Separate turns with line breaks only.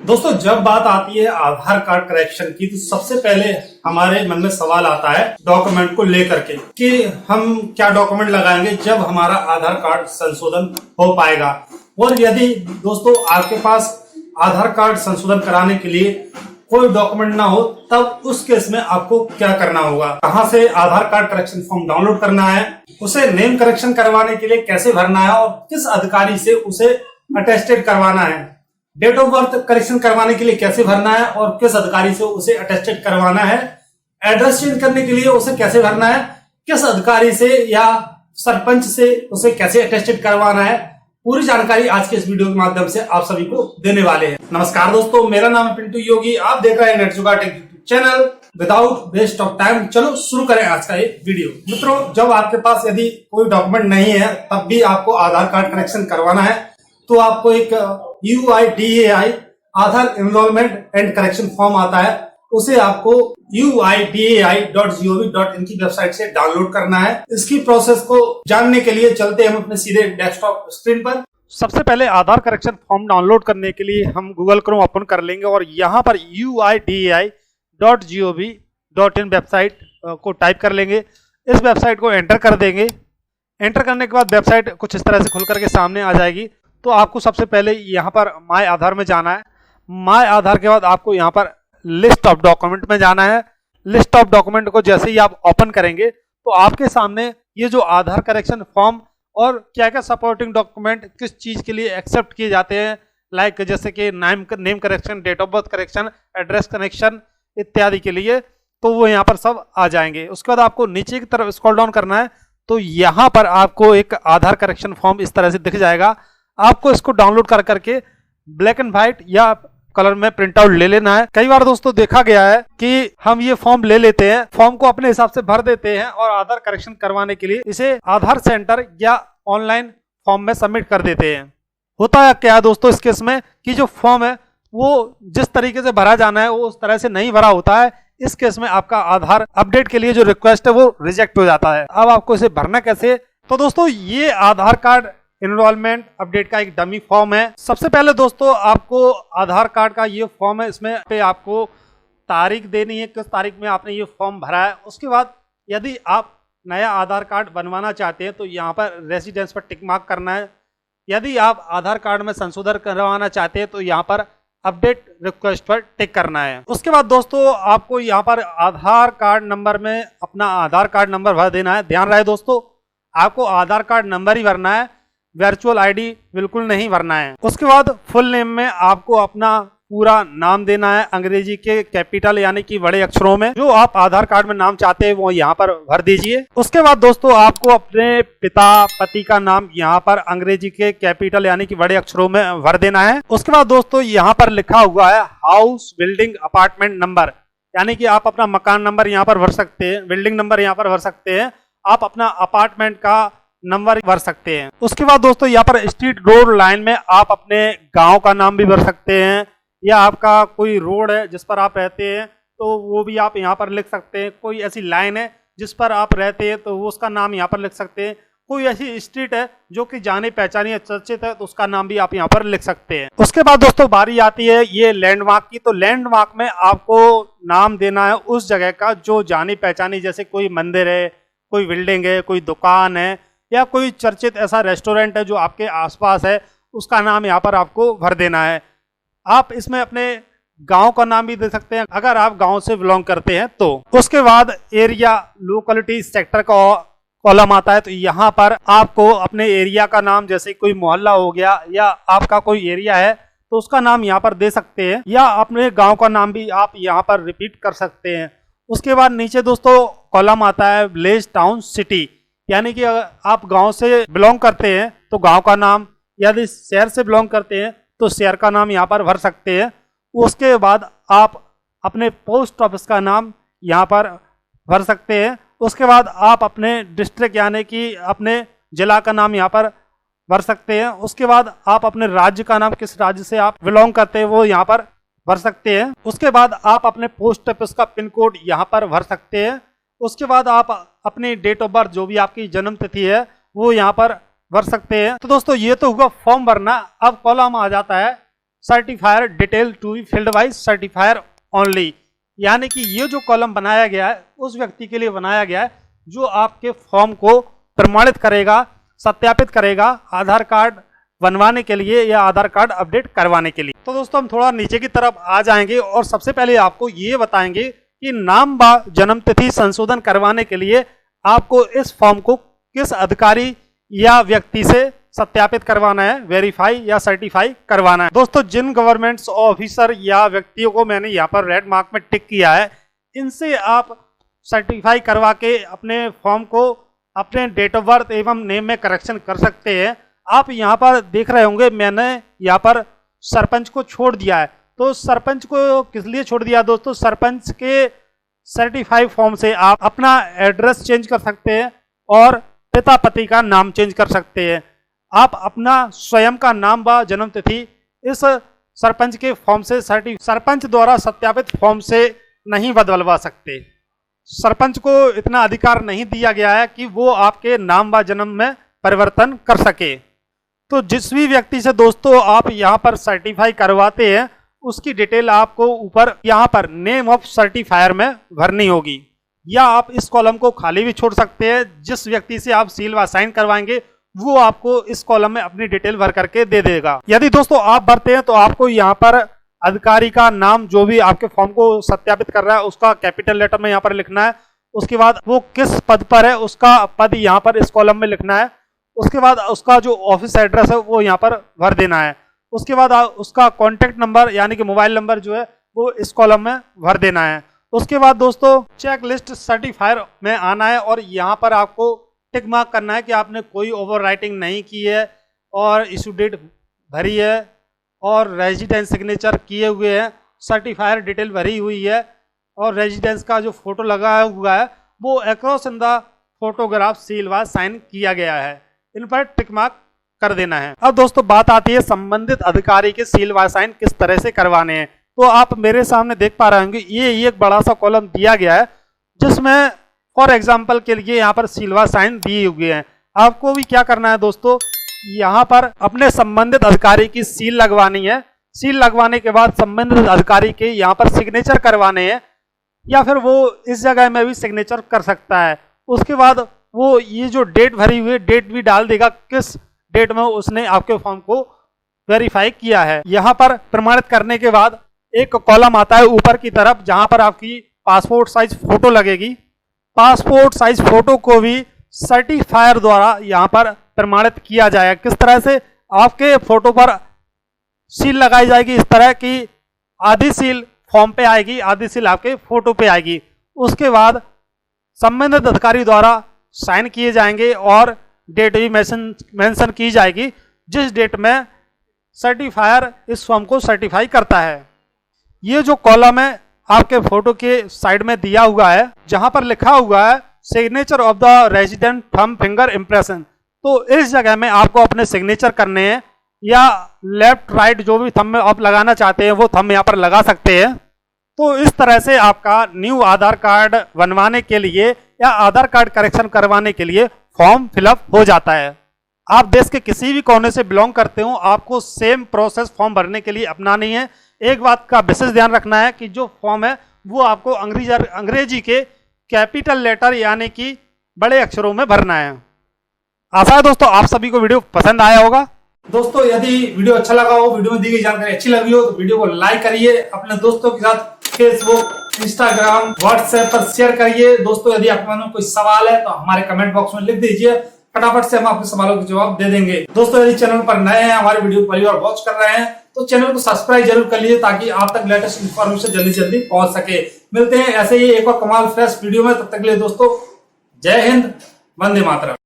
दोस्तों, जब बात आती है आधार कार्ड करेक्शन की तो सबसे पहले हमारे मन में सवाल आता है डॉक्यूमेंट को लेकर के कि हम क्या डॉक्यूमेंट लगाएंगे जब हमारा आधार कार्ड संशोधन हो पाएगा। और यदि दोस्तों आपके पास आधार कार्ड संशोधन कराने के लिए कोई डॉक्यूमेंट ना हो तब उस केस में आपको क्या करना होगा, कहां से आधार कार्ड करेक्शन फॉर्म डाउनलोड करना है, उसे नेम करेक्शन करवाने के लिए कैसे भरना है और किस अधिकारी से उसे अटेस्टेड करवाना है, डेट ऑफ बर्थ करेक्शन करवाने के लिए कैसे भरना है और किस अधिकारी से उसे अटेस्टेड करवाना है, एड्रेस चेंज करने के लिए उसे कैसे भरना है, किस अधिकारी से या सरपंच से उसे कैसे अटेस्टेड करवाना है, पूरी जानकारी आज के इस वीडियो के माध्यम से आप सभी को देने वाले हैं। नमस्कार दोस्तों, मेरा नाम है पिंटू योगी, आप देख रहे हैं net Jugaad tech YouTube channel. Without waste of time चलो शुरू करें आज का ये वीडियो। मित्रों, जब आपके पास यदि कोई डॉक्यूमेंट नहीं है तब भी आपको आधार कार्ड करेक्शन करवाना है तो आपको एक UIDAI Aadhaar enrolment and correction form आता है, उसे आपको uidai.gov.in की वेबसाइट से डाउनलोड करना है। इसकी प्रोसेस को जानने के लिए चलते हैं हम अपने सीधे डेस्कटॉप स्क्रीन पर। सबसे पहले आधार करेक्शन फॉर्म डाउनलोड करने के लिए हम गूगल क्रोम ओपन कर लेंगे और यहाँ पर uidai.gov.in वेबसाइट को टाइप कर लेंगे। इस वेबसाइट को एंटर कर देंगे। एंटर करने के बाद वेबसाइट कुछ इस तरह से खुल करके सामने आ जाएगी। तो आपको सबसे पहले यहाँ पर माय आधार में जाना है। माय आधार के बाद आपको यहाँ पर लिस्ट ऑफ डॉक्यूमेंट में जाना है। लिस्ट ऑफ डॉक्यूमेंट को जैसे ही आप ओपन करेंगे तो आपके सामने ये जो आधार करेक्शन फॉर्म और क्या क्या सपोर्टिंग डॉक्यूमेंट किस चीज के लिए एक्सेप्ट किए जाते हैं, लाइक जैसे कि name correction, date of birth correction, address connection इत्यादि के लिए, तो वो यहाँ पर सब आ जाएंगे। उसके बाद आपको नीचे की तरफ स्क्रॉल डाउन करना है तो यहाँ पर आपको एक आधार करेक्शन फॉर्म इस तरह से दिख जाएगा। आपको इसको डाउनलोड कर करके ब्लैक एंड व्हाइट या कलर में प्रिंट आउट ले लेना है। कई बार दोस्तों देखा गया है कि हम ये फॉर्म ले लेते हैं, फॉर्म को अपने हिसाब से भर देते हैं और आधार करेक्शन करवाने के लिए इसे आधार सेंटर या ऑनलाइन फॉर्म में सबमिट कर देते हैं। होता है क्या है दोस्तों इस केस में कि जो फॉर्म है वो जिस तरीके से भरा जाना है वो उस तरह से नहीं भरा होता है। इस केस में आपका आधार अपडेट के लिए जो रिक्वेस्ट है वो रिजेक्ट हो जाता है। अब आपको इसे भरना कैसे, तो दोस्तों ये आधार कार्ड एनरोलमेंट अपडेट का एक डमी फॉर्म है। सबसे पहले दोस्तों आपको आधार कार्ड का ये फॉर्म है, इसमें पे आपको तारीख देनी है किस तारीख में आपने ये फॉर्म भरा है। उसके बाद यदि आप नया आधार कार्ड बनवाना चाहते हैं तो यहाँ पर रेसिडेंस पर टिक मार्क करना है। यदि आप आधार कार्ड में संशोधन करवाना चाहते हैं तो यहाँ पर अपडेट रिक्वेस्ट पर टिक करना है। उसके बाद दोस्तों आपको यहाँ पर आधार कार्ड नंबर में अपना आधार कार्ड नंबर भर देना है। ध्यान रहे दोस्तों, आपको आधार कार्ड नंबर ही भरना है, वर्चुअल आईडी बिल्कुल नहीं भरना है। उसके बाद फुल नेम में आपको अपना पूरा नाम देना है, अंग्रेजी के कैपिटल यानी कि बड़े अक्षरों में। जो आप आधार कार्ड में नाम चाहते हैं वो यहाँ पर भर दीजिए। उसके बाद दोस्तों आपको अपने पति का नाम यहाँ पर अंग्रेजी के कैपिटल यानी कि बड़े अक्षरों में भर देना है। उसके बाद दोस्तों यहाँ पर लिखा हुआ है हाउस बिल्डिंग अपार्टमेंट नंबर, यानी कि आप अपना मकान नंबर यहाँ पर भर सकते हैं, बिल्डिंग नंबर यहाँ पर भर सकते हैं, आप अपना अपार्टमेंट का नंबर भर सकते हैं। उसके बाद दोस्तों यहाँ पर स्ट्रीट रोड लाइन में आप अपने गांव का नाम भी भर सकते हैं, या आपका कोई रोड है जिस पर आप रहते हैं तो वो भी आप यहाँ पर लिख सकते हैं। कोई ऐसी लाइन है जिस पर आप रहते हैं तो वो उसका नाम यहाँ पर लिख सकते हैं। कोई ऐसी स्ट्रीट है जो कि जानी पहचानी है, चर्चित है, तो उसका नाम भी आप यहाँ पर लिख सकते हैं। उसके बाद दोस्तों बारी आती है ये लैंडमार्क की। तो लैंडमार्क में आपको नाम देना है उस जगह का जो जानी पहचानी, जैसे कोई मंदिर है, कोई बिल्डिंग है, कोई दुकान है या कोई चर्चित ऐसा रेस्टोरेंट है जो आपके आसपास है, उसका नाम यहाँ पर आपको भर देना है। आप इसमें अपने गांव का नाम भी दे सकते हैं अगर आप गांव से बिलोंग करते हैं तो। उसके बाद एरिया लोकेलिटी सेक्टर का कॉलम आता है, तो यहाँ पर आपको अपने एरिया का नाम, जैसे कोई मोहल्ला हो गया या आपका कोई एरिया है तो उसका नाम यहाँ पर दे सकते हैं, या अपने गाँव का नाम भी आप यहाँ पर रिपीट कर सकते हैं। उसके बाद नीचे दोस्तों कॉलम आता है विलेज टाउन सिटी, यानी कि अगर आप गांव से बिलोंग करते हैं तो गांव का नाम, यदि शहर से बिलोंग करते हैं तो शहर का नाम यहाँ पर भर सकते हैं। उसके बाद आप अपने पोस्ट ऑफिस का नाम यहाँ पर भर सकते हैं। उसके बाद आप अपने डिस्ट्रिक्ट यानी कि अपने जिला का नाम यहाँ पर भर सकते हैं। उसके बाद आप अपने राज्य का नाम, किस राज्य से आप बिलोंग करते हैं वो यहाँ पर भर सकते हैं। उसके बाद आप अपने पोस्ट ऑफिस का पिन कोड यहाँ पर भर सकते हैं। उसके बाद आप अपनी डेट ऑफ बर्थ, जो भी आपकी जन्म तिथि है, वो यहाँ पर भर सकते हैं। तो दोस्तों ये तो हुआ फॉर्म भरना। अब कॉलम आ जाता है certifier detail to be filled by certifier only, यानी कि ये जो कॉलम बनाया गया है उस व्यक्ति के लिए बनाया गया है जो आपके फॉर्म को प्रमाणित करेगा, सत्यापित करेगा आधार कार्ड बनवाने के लिए या आधार कार्ड अपडेट करवाने के लिए। तो दोस्तों हम थोड़ा नीचे की तरफ आ जाएंगे और सबसे पहले आपको ये बताएंगे कि नाम व जन्म तिथि संशोधन करवाने के लिए आपको इस फॉर्म को किस अधिकारी या व्यक्ति से सत्यापित करवाना है, वेरीफाई या सर्टिफाई करवाना है। दोस्तों जिन गवर्नमेंट्स ऑफिसर या व्यक्तियों को मैंने यहाँ पर रेड मार्क में टिक किया है, इनसे आप सर्टिफाई करवा के अपने फॉर्म को अपने डेट ऑफ बर्थ एवं नेम में करेक्शन कर सकते हैं। आप यहाँ पर देख रहे होंगे मैंने यहाँ पर सरपंच को छोड़ दिया है। तो सरपंच को किस लिए छोड़ दिया दोस्तों? सरपंच के सर्टिफाई फॉर्म से आप अपना एड्रेस चेंज कर सकते हैं और पिता पति का नाम चेंज कर सकते हैं। आप अपना स्वयं का नाम व जन्म तिथि इस सरपंच के फॉर्म से सरपंच द्वारा सत्यापित फॉर्म से नहीं बदलवा सकते। सरपंच को इतना अधिकार नहीं दिया गया है कि वो आपके नाम व जन्म में परिवर्तन कर सके। तो जिस भी व्यक्ति से दोस्तों आप यहाँ पर सर्टिफाई करवाते हैं उसकी डिटेल आपको ऊपर यहाँ पर नेम ऑफ सर्टिफायर में भरनी होगी, या आप इस कॉलम को खाली भी छोड़ सकते हैं। जिस व्यक्ति से आप सील व साइन करवाएंगे वो आपको इस कॉलम में अपनी डिटेल भर करके दे देगा। यदि दोस्तों आप भरते हैं तो आपको यहाँ पर अधिकारी का नाम जो भी आपके फॉर्म को सत्यापित कर रहा है उसका कैपिटल लेटर में यहाँ पर लिखना है। उसके बाद वो किस पद पर है उसका पद यहाँ पर इस कॉलम में लिखना है। उसके बाद उसका जो ऑफिस एड्रेस है वो यहाँ पर भर देना है। उसके बाद उसका कॉन्टेक्ट नंबर यानी कि मोबाइल नंबर जो है वो इस कॉलम में भर देना है। उसके बाद दोस्तों चेक लिस्ट सर्टिफायर में आना है और यहाँ पर आपको टिक मार्क करना है कि आपने कोई ओवर राइटिंग नहीं की है और इशू डेट भरी है और रेजिडेंस सिग्नेचर किए हुए हैं, सर्टिफायर डिटेल भरी हुई है और रेजिडेंस का जो फोटो लगा हुआ है वो across in the photograph seal व साइन किया गया है। इन पर टिक मार्क कर देना है। अब दोस्तों बात आती है संबंधित अधिकारी के सील व साइन किस तरह से करवाने हैं। तो आप मेरे सामने देख पा रहे होंगे ये एक बड़ा सा कॉलम दिया गया है जिसमें फॉर एग्जाम्पल के लिए यहाँ पर सील व साइन दिए हुए हैं। आपको भी क्या करना है दोस्तों, यहाँ पर अपने संबंधित अधिकारी की सील लगवानी है। सील लगवाने के बाद संबंधित अधिकारी के यहाँ पर सिग्नेचर करवाने हैं या फिर वो इस जगह में भी सिग्नेचर कर सकता है। उसके बाद वो ये जो डेट भरी हुई है डेट भी डाल देगा किस डेट में उसने आपके फॉर्म को वेरीफाई किया है। यहाँ पर प्रमाणित करने के बाद एक कॉलम आता है ऊपर की तरफ जहाँ पर आपकी पासपोर्ट साइज फोटो लगेगी। पासपोर्ट साइज फोटो को भी सर्टिफायर द्वारा यहाँ पर प्रमाणित किया जाएगा। किस तरह से? आपके फोटो पर सील लगाई जाएगी इस तरह की, आधी सील फॉर्म पे आएगी, आधी सील आपके फोटो पे आएगी। उसके बाद संबंधित अधिकारी द्वारा साइन किए जाएंगे और डेट भी मेंशन की जाएगी जिस डेट में सर्टिफायर इस फॉर्म को सर्टिफाई करता है। ये जो कॉलम है आपके फोटो के साइड में दिया हुआ है जहां पर लिखा हुआ है signature of the resident thumb finger impression. तो इस जगह में आपको अपने सिग्नेचर करने हैं या लेफ्ट राइट जो भी थंब में आप लगाना चाहते हैं वो थंब यहाँ पर लगा सकते हैं। तो इस तरह से आपका न्यू आधार कार्ड बनवाने के लिए या आधार कार्ड करेक्शन करवाने के लिए फॉर्म फिलअप हो जाता है। आप देश के किसी भी कोने से बिलोंग करते हो आपको सेम प्रोसेस फॉर्म भरने के लिए अपनानी है। एक बात का विशेष ध्यान रखना है कि जो फॉर्म है वो आपको अंग्रेजी के कैपिटल लेटर यानी कि बड़े अक्षरों में भरना है। आशा है दोस्तों आप सभी को वीडियो पसंद आया होगा। दोस्तों यदि वीडियो अच्छा लगा हो, वीडियो में दी गई जानकारी अच्छी लगी हो तो वीडियो को लाइक करिए, अपने दोस्तों के साथ फेसबुक, इंस्टाग्राम, व्हाट्सएप पर शेयर करिए। दोस्तों यदि आपके मन में कोई सवाल है तो हमारे कमेंट बॉक्स में लिख दीजिए, फटाफट से हम आपके सवालों के जवाब दे देंगे। दोस्तों यदि चैनल पर नए हैं, हमारे वीडियो पहली बार वॉच कर रहे हैं तो चैनल को सब्सक्राइब जरूर कर लीजिए ताकि आप तक लेटेस्ट इन्फॉर्मेशन जल्दी जल्दी पहुंच सके। मिलते हैं ऐसे ही एक और कमाल फ्रेश वीडियो में, तब तक के लिए दोस्तों जय हिंद, वंदे मातरम।